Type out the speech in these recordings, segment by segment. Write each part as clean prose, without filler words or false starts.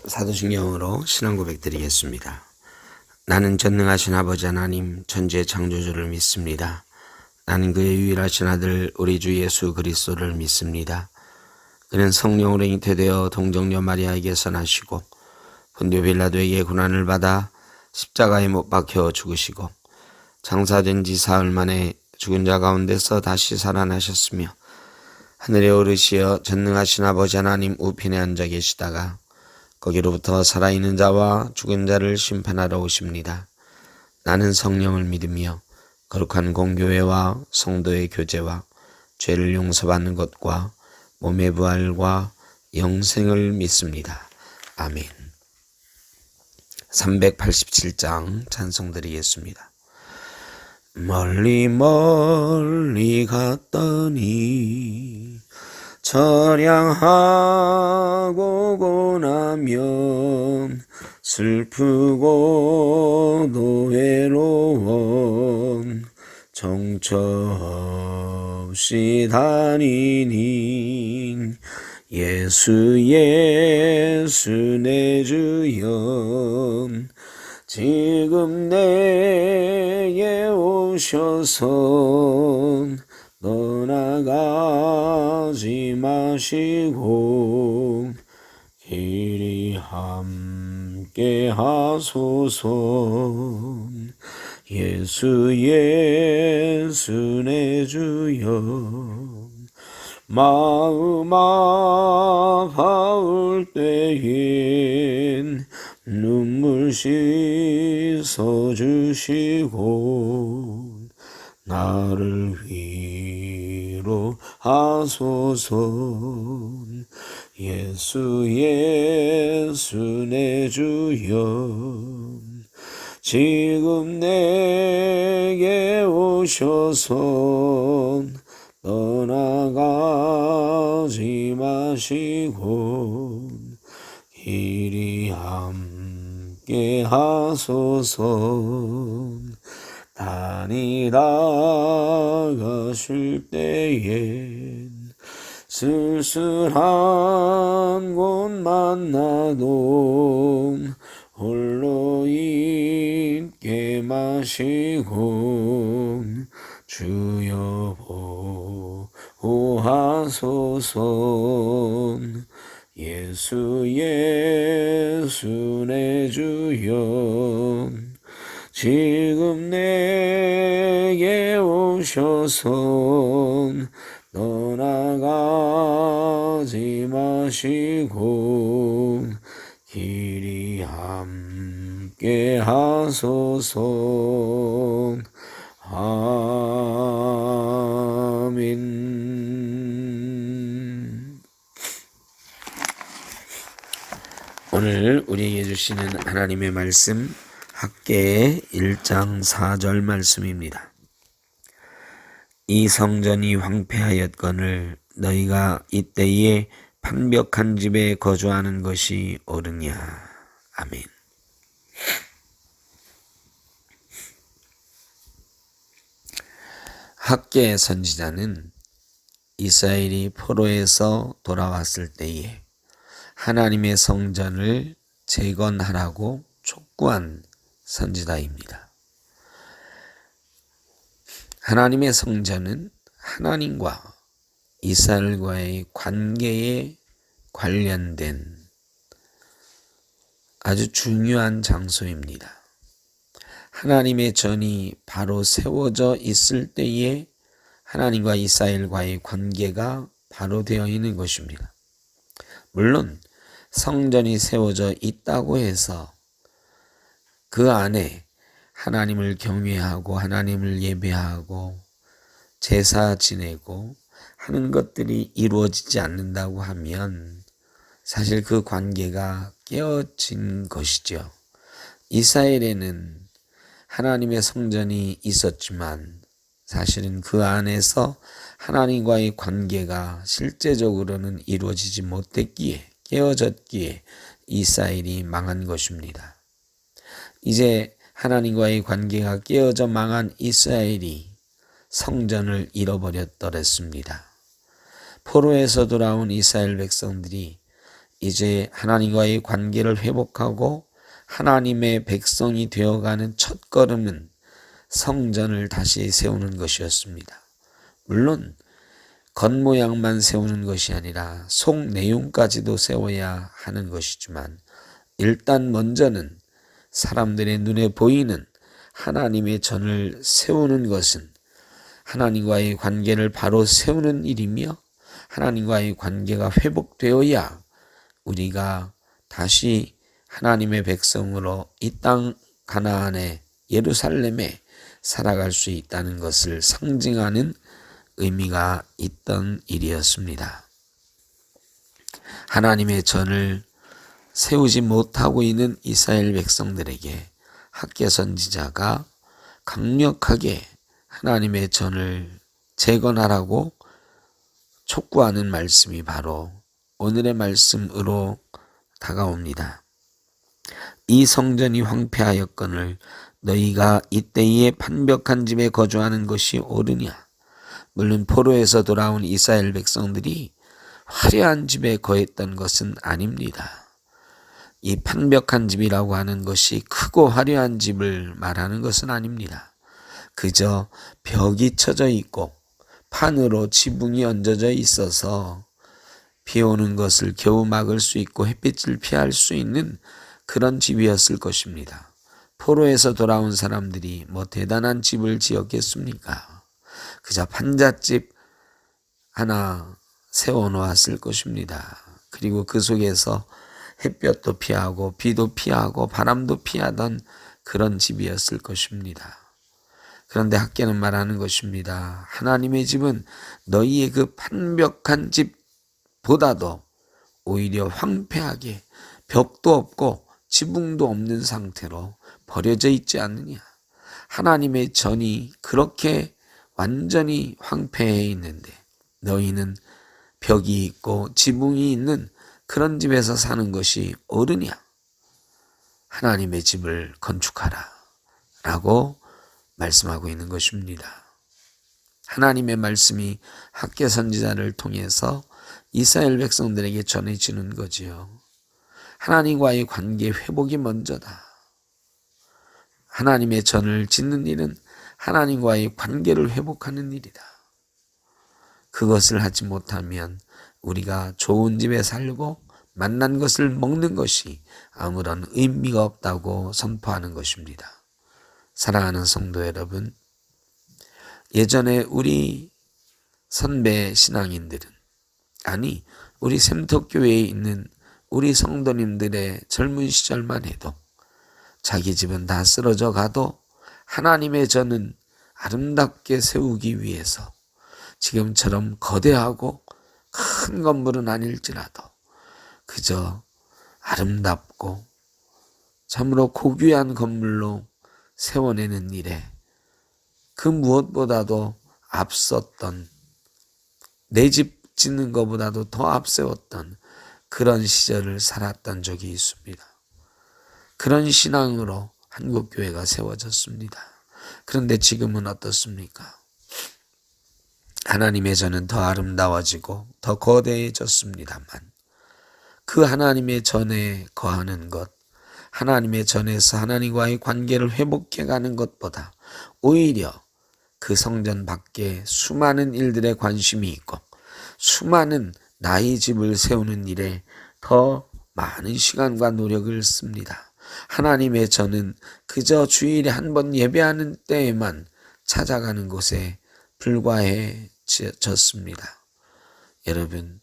사도신경으로 신앙 고백 드리겠습니다. 나는 전능하신 아버지 하나님 천지의 창조주를 믿습니다. 나는 그의 유일하신 아들 우리 주 예수 그리스도를 믿습니다. 그는 성령으로 잉태되어 동정녀 마리아에게서 나시고 본디오 빌라도에게 고난을 받아 십자가에 못 박혀 죽으시고 장사된 지 사흘 만에 죽은 자 가운데서 다시 살아나셨으며 하늘에 오르시어 전능하신 아버지 하나님 우편에 앉아 계시다가 거기로부터 살아있는 자와 죽은 자를 심판하러 오십니다. 나는 성령을 믿으며 거룩한 공교회와 성도의 교제와 죄를 용서받는 것과 몸의 부활과 영생을 믿습니다. 아멘. 387장 찬송 드리겠습니다. 멀리 멀리 갔더니 처량하고 고나면 슬프고도 외로운 정처 없이 다니니 예수 예수 내 주여 지금 내게 오셔서 떠나가지 마시고 길이 함께 하소서. 예수 예수 내 주여 마음 아파올 때엔 눈물 씻어주시고 나를 위로하소서. 예수 예수 내 주여 지금 내게 오셔서 떠나가지 마시고 길이 함께 하소서. 다니다 가실 때엔 쓸쓸한 곳 만나도 홀로 있게 마시고 주여 보호하소서. 예수 예수 내 주여 지금 내게 오셔서 떠나가지 마시고 길이 함께 하소서. 아멘. 오늘 우리에게 주시는 하나님의 말씀 학개의 1장 4절 말씀입니다. 이 성전이 황폐하였거늘 너희가 이때에 판벽한 집에 거주하는 것이 옳으냐. 아멘. 학개 선지자는 이스라엘이 포로에서 돌아왔을 때에 하나님의 성전을 재건하라고 촉구한 선지자입니다. 하나님의 성전은 하나님과 이스라엘과의 관계에 관련된 아주 중요한 장소입니다. 하나님의 전이 바로 세워져 있을 때에 하나님과 이스라엘과의 관계가 바로 되어 있는 것입니다. 물론 성전이 세워져 있다고 해서 그 안에 하나님을 경외하고 하나님을 예배하고 제사 지내고 하는 것들이 이루어지지 않는다고 하면 사실 그 관계가 깨어진 것이죠. 이스라엘에는 하나님의 성전이 있었지만 사실은 그 안에서 하나님과의 관계가 실제적으로는 이루어지지 못했기에 깨어졌기에 이스라엘이 망한 것입니다. 이제 하나님과의 관계가 깨어져 망한 이스라엘이 성전을 잃어버렸더랬습니다. 포로에서 돌아온 이스라엘 백성들이 이제 하나님과의 관계를 회복하고 하나님의 백성이 되어가는 첫 걸음은 성전을 다시 세우는 것이었습니다. 물론 겉모양만 세우는 것이 아니라 속 내용까지도 세워야 하는 것이지만 일단 먼저는 사람들의 눈에 보이는 하나님의 전을 세우는 것은 하나님과의 관계를 바로 세우는 일이며 하나님과의 관계가 회복되어야 우리가 다시 하나님의 백성으로 이 땅 가나안의 예루살렘에 살아갈 수 있다는 것을 상징하는 의미가 있던 일이었습니다. 하나님의 전을 세우지 못하고 있는 이스라엘 백성들에게 학개 선지자가 강력하게 하나님의 전을 재건하라고 촉구하는 말씀이 바로 오늘의 말씀으로 다가옵니다. 이 성전이 황폐하였거늘 너희가 이때에 판벽한 집에 거주하는 것이 옳으냐. 물론 포로에서 돌아온 이스라엘 백성들이 화려한 집에 거했던 것은 아닙니다. 이 판벽한 집이라고 하는 것이 크고 화려한 집을 말하는 것은 아닙니다. 그저 벽이 쳐져 있고 판으로 지붕이 얹어져 있어서 비 오는 것을 겨우 막을 수 있고 햇빛을 피할 수 있는 그런 집이었을 것입니다. 포로에서 돌아온 사람들이 뭐 대단한 집을 지었겠습니까? 그저 판잣집 하나 세워놓았을 것입니다. 그리고 그 속에서 햇볕도 피하고 비도 피하고 바람도 피하던 그런 집이었을 것입니다. 그런데 학개는 말하는 것입니다. 하나님의 집은 너희의 그 판벽한 집보다도 오히려 황폐하게 벽도 없고 지붕도 없는 상태로 버려져 있지 않느냐. 하나님의 전이 그렇게 완전히 황폐해 있는데 너희는 벽이 있고 지붕이 있는 그런 집에서 사는 것이 옳으냐. 하나님의 집을 건축하라 라고 말씀하고 있는 것입니다. 하나님의 말씀이 학개 선지자를 통해서 이스라엘 백성들에게 전해지는 거지요. 하나님과의 관계 회복이 먼저다. 하나님의 전을 짓는 일은 하나님과의 관계를 회복하는 일이다. 그것을 하지 못하면 우리가 좋은 집에 살고 맛난 것을 먹는 것이 아무런 의미가 없다고 선포하는 것입니다. 사랑하는 성도 여러분, 예전에 우리 선배 신앙인들은, 아니 우리 샘터교회에 있는 우리 성도님들의 젊은 시절만 해도 자기 집은 다 쓰러져 가도 하나님의 전은 아름답게 세우기 위해서 지금처럼 거대하고 큰 건물은 아닐지라도 그저 아름답고 참으로 고귀한 건물로 세워내는 일에 그 무엇보다도 앞섰던, 내 집 짓는 것보다도 더 앞세웠던 그런 시절을 살았던 적이 있습니다. 그런 신앙으로 한국교회가 세워졌습니다. 그런데 지금은 어떻습니까? 하나님의 전은 더 아름다워지고 더 거대해졌습니다만 그 하나님의 전에 거하는 것, 하나님의 전에서 하나님과의 관계를 회복해가는 것보다 오히려 그 성전 밖에 수많은 일들에 관심이 있고 수많은 나의 집을 세우는 일에 더 많은 시간과 노력을 씁니다. 하나님의 전은 그저 주일에 한 번 예배하는 때에만 찾아가는 곳에 불과해졌습니다. 여러분,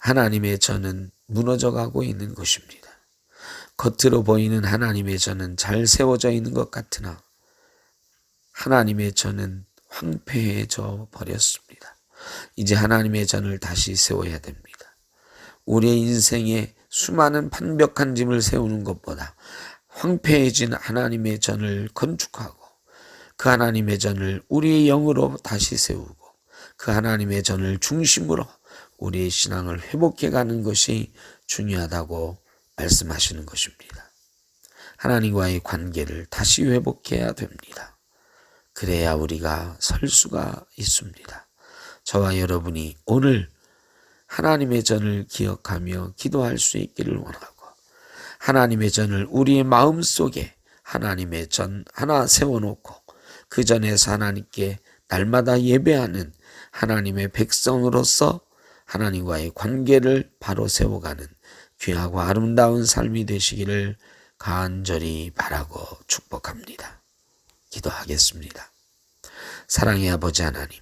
하나님의 전은 무너져가고 있는 것입니다. 겉으로 보이는 하나님의 전은 잘 세워져 있는 것 같으나 하나님의 전은 황폐해져 버렸습니다. 이제 하나님의 전을 다시 세워야 됩니다. 우리의 인생에 수많은 판벽한 집을 세우는 것보다 황폐해진 하나님의 전을 건축하고 그 하나님의 전을 우리의 영으로 다시 세우고 그 하나님의 전을 중심으로 우리의 신앙을 회복해가는 것이 중요하다고 말씀하시는 것입니다. 하나님과의 관계를 다시 회복해야 됩니다. 그래야 우리가 설 수가 있습니다. 저와 여러분이 오늘 하나님의 전을 기억하며 기도할 수 있기를 원하고, 하나님의 전을 우리의 마음속에 하나님의 전 하나 세워놓고 그 전에서 하나님께 날마다 예배하는 하나님의 백성으로서 하나님과의 관계를 바로 세워가는 귀하고 아름다운 삶이 되시기를 간절히 바라고 축복합니다. 기도하겠습니다. 사랑의 아버지 하나님,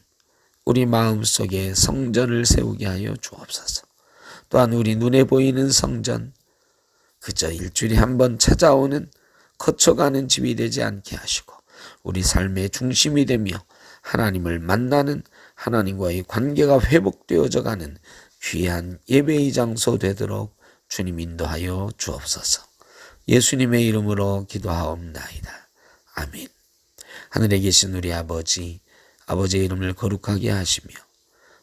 우리 마음속에 성전을 세우게 하여 주옵소서. 또한 우리 눈에 보이는 성전, 그저 일주일에 한 번 찾아오는 거쳐가는 집이 되지 않게 하시고 우리 삶의 중심이 되며 하나님을 만나는, 하나님과의 관계가 회복되어져 가는 귀한 예배의 장소 되도록 주님 인도하여 주옵소서. 예수님의 이름으로 기도하옵나이다. 아멘. 하늘에 계신 우리 아버지, 아버지의 이름을 거룩하게 하시며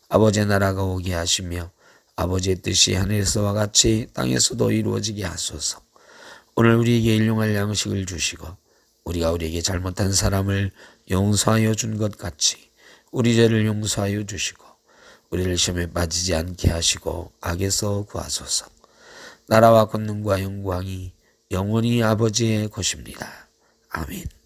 아버지의 나라가 오게 하시며 아버지의 뜻이 하늘에서와 같이 땅에서도 이루어지게 하소서. 오늘 우리에게 일용할 양식을 주시고 우리가 우리에게 잘못한 사람을 용서하여 준 것 같이 우리 죄를 용서하여 주시고 우리를 시험에 빠지지 않게 하시고 악에서 구하소서. 나라와 권능과 영광이 영원히 아버지의 것입니다. 아멘.